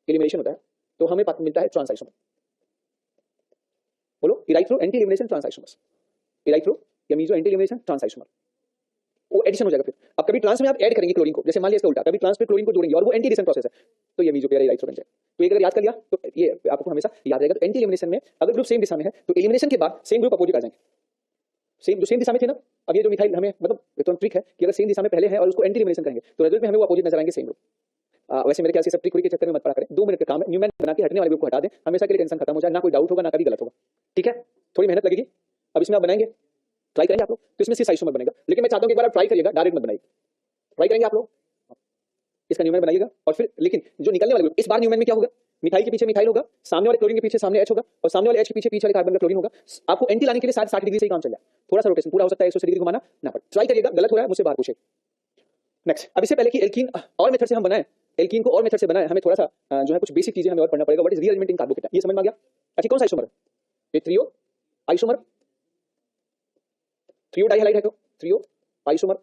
एलिमिनेशन होता है, तो हमें मिलता है ट्रांस आइसोमर। बोलो, erythro anti elimination trans isomers. Erythro या meso anti elimination trans isomer, वो एडिशन हो जाएगा। फिर अब कभी ट्रांस में आप ऐड करेंगे क्लोरीन को, जैसे मान लिया इसका उल्टा, कभी ट्रांस पे क्लोरीन को जोड़ेंगे और वो एंटी एडिशन प्रोसेस है, तो ये मीजो पेयर इराइथ्रो बन जाएगा। तो एक अगर याद कर लिया तो ये आपको हमेशा याद रहेगा। तो एंटी एलिमिनेशन में अगर ग्रुप सेम दिशा में है, तो एलिमिनेशन के बाद सेम ग्रुप अपोजिट आ जाएंगे। सेम जो सेम दिशा में थे ना, अब ये जो मिथाइल हमें मतलब तो ट्रिक है कि अगर सेम दिशा में पहले है और उसको एंटी एलिमिनेशन करेंगे, तो रिजल्ट में हमें वो अपोजिट नजर आएंगे, सेम ग्रुप। वैसे मेरे ख्याल से सब ट्रिक के चक्कर में मत पड़ा करें, 2 मिनट का काम है। न्यूमैन बना के हटने वाले ग्रुप को हटा दें, हमेशा के लिए टेंशन खत्म हो जाए, ना कोई डाउट होगा ना कभी गलत होगा, ठीक है। थोड़ी मेहनत लगेगी, अब इसमें आप बनाएंगे, ट्राई करेंगे आप लोग, तो इसमें सिर्फ आइसोमर बनेगा। लेकिन मैं चाहता हूं कि एक बार आप ट्राई करिएगा, डायरेक्ट मत बनाइए, ट्राई करेंगे आप लोग, इसका न्यूमैन बनाइएगा। और फिर लेकिन जो निकलने वाले ग्रुप, इस बार न्यूमैन में क्या होगा? मिथाइल के पीछे मिथाइल होगा, सामने वाले क्लोरीन के पीछे सामने एच होगा, और सामने वाले एच के पीछे पीछे वाले कार्बन का क्लोरीन होगा। आपको एंटी लाने के लिए 60 डिग्री से ही काम चल जाए, थोड़ा सा रोटेशन पूरा हो सकता है 180 डिग्री घुमाना ना पड़े। ट्राई करिएगा, गलत हो रहा है मुझसे बात पूछे। नेक्स्ट, अब इससे पहले कि एल्कीन और मेथड से हम बनाए, एल्कीन को और मेथड से बनाए, हमें थोड़ा सा जो है कुछ बेसिक चीजें हमें और पढ़ना पड़ेगा। What is rearrangement in carbocation, ये समझ में आ गया? अच्छा, कौन सा आइसोमर है? ये थ्रियो आइसोमर, थ्रियो डाइहाइलाइड है, तो थ्रियो आइसोमर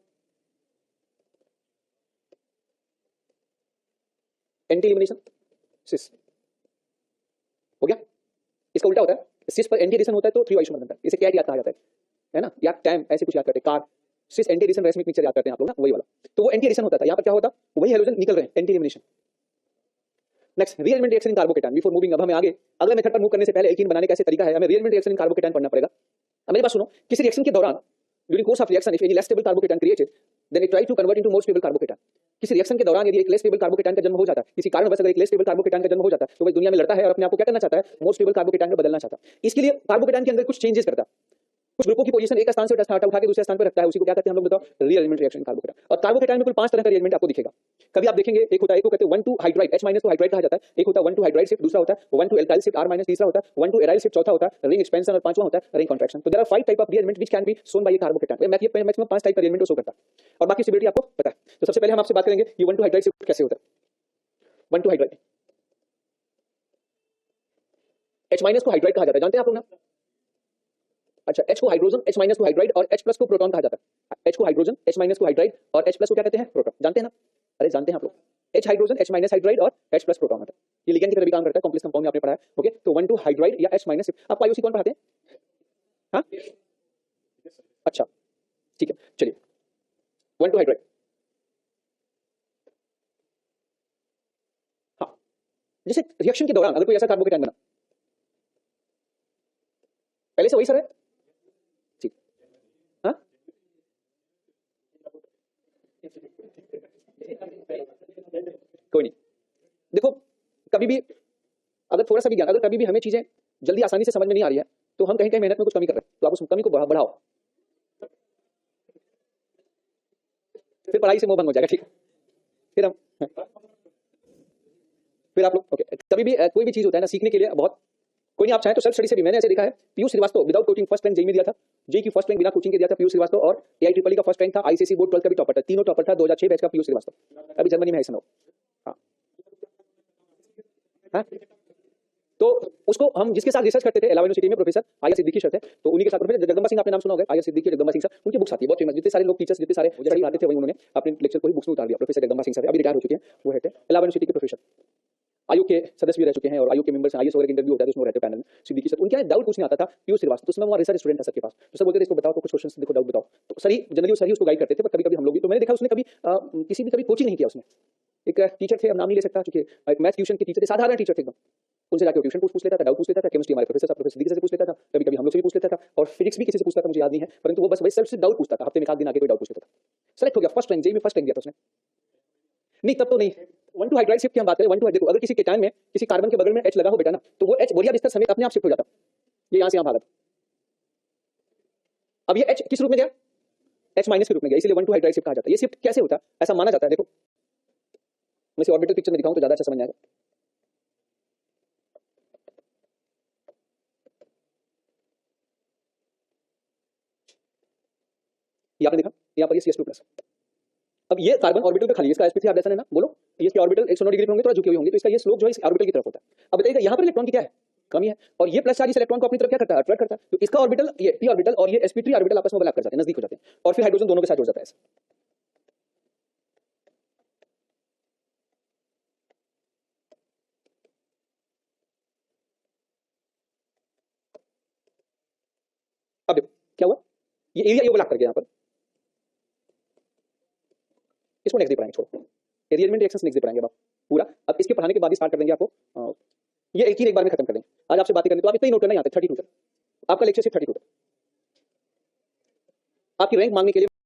एंटी एलिमिनेशन सिस हो गया। इसका उल्टा होता है, सिस पर एंटी एडिशन होता है तो थ्रियो आइसोमर बनता है। इसे क्या याद कहा जाता है ना, या टैम ऐसे कुछ याद करते हैं, कार सिस एंटी एडिशन रेसमिक मिक्सचर याद करते हैं आप लोग ना, वही वाला। तो वो एंटी एडिशन होता था, यहाँ पर क्या होता, वही हाइड्रोजन निकल रहे हैं, anti elimination. Next, rearrangement reaction in carbocation. Before moving, अब हमें आगे अगला मेथड पर मूव करने से पहले एल्कीन बनाने का कैसे तरीका है, हमें रीअरेंजमेंट रिएक्शन इन कार्बोकेटाइन पढ़ना पड़ेगा। अब मेरी बात सुनो, किसी रिएक्शन के दौरान during course of reaction if any less stable carbocation created then it try to convert into more stable carbocation. किसी रिएक्शन के दौरान यदि एक लेस स्टेबल कार्बोकेटाइन का जन्म हो जाता है, किसी कारण बस अगर एक लेस स्टेबल कार्बोकेटाइन का जन्म हो जाता है, तो वह दुनिया में लड़ता है और अपने आप को क्या करना चाहता है? मोर स्टेबल कार्बोकेटाइन में बदलना चाहता है। इसके लिए कार्बोकेटाइन के अंदर कुछ चेंजेस करता है, कुछ ग्रुपों की पोजीशन एक स्थान से उठा के दूसरे स्थान पर रखता है, उसी को क्या कहते हैं हम लोग बताओ? Rearrangement reaction carbocation. और कार्बोकेटाइन में कुल 5 तरह का रिएरेंजमेंट आपको दिखेगा। कभी आप देखेंगे एक होता है, एक को कहते हैं 1,2 हाइड्राइड, H- को हाइड्राइड कहा जाता है। एक होता है 1,2 हाइड्राइड शिफ्ट, दूसरा होता है 1,2 एल्काइल शिफ्ट, R- तीसरा होता है 1,2 एराइल शिफ्ट, चौथा होता है रिंग एक्सपेंशन, और पांचवा होता है रिंग कॉन्ट्रैक्शन। तो there are 5 type of rearrangement which can be shown by carbocation. Maximum 5 type का रिएरेंजमेंट शो करता है, और बाकी स्टेबिलिटी आपको पता है। तो सबसे पहले हम आपसे बात करेंगे ये 1,2 हाइड्राइड शिफ्ट कैसे होता है। 1,2 हाइड्राइड, H- को हाइड्राइड कहा जाता है, जानते हैं आप लोग ना? अच्छा, H को हाइड्रोजन, H- को हाइड्राइड और H+ को प्रोटॉन कहा जाता है। H को हाइड्रोजन, H- को हाइड्राइड और H+ को क्या कहते हैं? प्रोटॉन। जानते हैं ना? अरे जानते हैं आप लोग, H हाइड्रोजन, H- हाइड्राइड और H+ प्रोटॉन होता है। ये लिगेंड की तरह भी काम करता है, कॉम्प्लेक्स कंपाउंड में आपने पढ़ा है। ओके, तो 1,2 हाइड्राइड या H- शिफ्ट। आप आईयूसी कौन पढ़ाते हैं? हाँ, 1 2 हाइड्राइड। हाँ, जैसे रिएक्शन के दौरान अगर कोई ऐसा कार्बोकेटाइन बना, पहले से वही सर है, ठीक। हाँ, कोई नहीं। देखो, कभी भी अगर थोड़ा सा भी ज्ञान, अगर कभी भी हमें चीजें जल्दी आसानी से समझ में नहीं आ रही है तो हम कहीं कहीं मेहनत में कुछ कमी कर रहे हैं, तो आप उस कमी को बढ़ाओ, फिर पढ़ाई से मोह भंग हो जाएगा, ठीक। फिर हम फिर आप लोग ओके, कभी भी कोई भी चीज होता है ना सीखने के लिए बहुत, कोई नहीं, आप चाहें तो सेल्फ स्टडी से भी, मैंने ऐसे देखा है, Piyush Shrivastava without coaching first rank JEE में दिया था, जेई की फर्स्ट रैंक बिना कोचिंग के दिया था पीयूष श्रीवास्तव, और एआईट्रिपल का फर्स्ट रैंक था, आईसीएसई बोर्ड 12 का भी टॉपर था, तीनों टॉपर था 2006 बैच का पीयूष श्रीवास्तव, अभी जर्मनी में है सुनो। हाँ हाँ, तो उसको हम जिसके साथ रिसर्च करते थे इलाहाबाद यूनिवर्सिटी में प्रोफेसर आया सिद्दीकी सर थे, तो उन्हीं के साथ प्रोफेसर जगदम्बा सिंह, आपने नाम सुना होगा, आया सिद्दीकी जगदम्बा सिंह सर, उनकी बुक्स आती है बहुत फेमस, जितने सारे लोग टीचर्स जितने सारे स्टडी आते थे वही उन्होंने अपने लेक्चर को ही बुक्स में उतार दिया, प्रोफेसर जगदम्बा सिंह सर अभी रिटायर हो चुके हैं, वो है इलाहाबाद यूनिवर्सिटी के प्रोफेसर, आयोग के सदस्य भी रह चुके हैं, और आयोग के मेंबर्स आईएएस वगैरह इंटरव्यू होता है तो उसमें रहते पैनल में सिद्दीकी सर, उनका डाउट पूछने आता था पीयूष श्रीवास्तव, तो उसमें वहाँ रिसर्च स्टूडेंट था सर के पास, तो सर बोलते थे इसको बताओ, तो कुछ क्वेश्चन देखो, डाउट बताओ, तो सर ही जनरली सर ही उसको गाइड करते थे, पर कभी कभी हम लोग भी, तो मैंने देखा उसने कभी किसी भी कभी कोचिंग नहीं किया उसने, एक टीचर थे, अब नाम नहीं ले सकता क्योंकि एक मैथ ट्यूशन के टीचर थे, साधारण टीचर थे एकदम, उनसे जाके ट्यूशन पूछ लेता था, डाउट पूछ लेता था, केमिस्ट्री हमारे प्रोफेसर साहब प्रोफेसर सिद्दीकी से पूछ लेता था, कभी कभी हम लोग से भी पूछ लेता था, और फिजिक्स भी किसी से पूछता था, मुझे याद नहीं है, परंतु वो बस वही सिर्फ डाउट पूछता था, हफ्ते में एक आध दिन आके कोई डाउट पूछ लेता था, सेलेक्ट हो गया, फर्स्ट रैंक जेई में फर्स्ट रैंक दिया था उसने। नहीं तब तो नहीं, 1 2 हाइड्राइड शिफ्ट की हम बात करें, 1 2 देखो, अगर किसी केटायन में किसी कार्बन के बगल में H लगा हो बेटा ना, तो वो H बोरिया बिस्तर समेत अपने आप शिफ्ट हो जाता, ये यहाँ से यहाँ भागा, अब ये H किस रूप में गया, H माइनस के रूप में गया, इसलिए 1 2 हाइड्राइड शिफ्ट कहा जाता है। ये शिफ्ट कैसे होता है, ऐसा माना जाता है, देखो मैं इसे ऑर्बिटल पिक्चर में दिखाऊं तो ज्यादा अच्छा समझ में आएगा। ये आपने देखा, यहाँ पर ये CS2+, अब ये कार्बन ऑर्बिटल पे खाली है, इसका sp3 हाइड्रोजन है ना, बोलो ये इसके ऑर्बिटल 109 डिग्री पे होंगे, थोड़ा झुके हुए होंगे, तो इसका ये स्लोप जो है इस ऑर्बिटल की तरफ होता है। अब बताइएगा यहाँ पर इलेक्ट्रॉन की क्या है, कमी है, और ये प्लस चार्ज इस इलेक्ट्रॉन को अपनी तरफ क्या करता है, अट्रैक्ट करता है, तो इसका ऑर्बिटल ये p ऑर्बिटल और ये sp3 ऑर्बिटल आपस में ओवरलैप कर जाते हैं, नजदीक हो जाते हैं, और फिर हाइड्रोजन दोनों के साथ जुड़ जाता है। अब देखो क्या हुआ, ये एरिया ये ओवरलैप कर गया यहाँ पर, इसको नेक्स्ट डे पढ़ाएंगे, छोड़ो अरेंजमेंट रिएक्शंस नेक्स्ट डे पढ़ाएंगे अब पूरा। अब इसके पढ़ाने के बाद ही स्टार्ट कर देंगे आपको ये एक बार में खत्म कर देंगे, आज आपसे बातें करने तो आप इतना ही नोट करना, यहाँ तक 32 तक आपका लेक्चर सिर्फ 32 तक, आपकी रैंक मांगने के लिए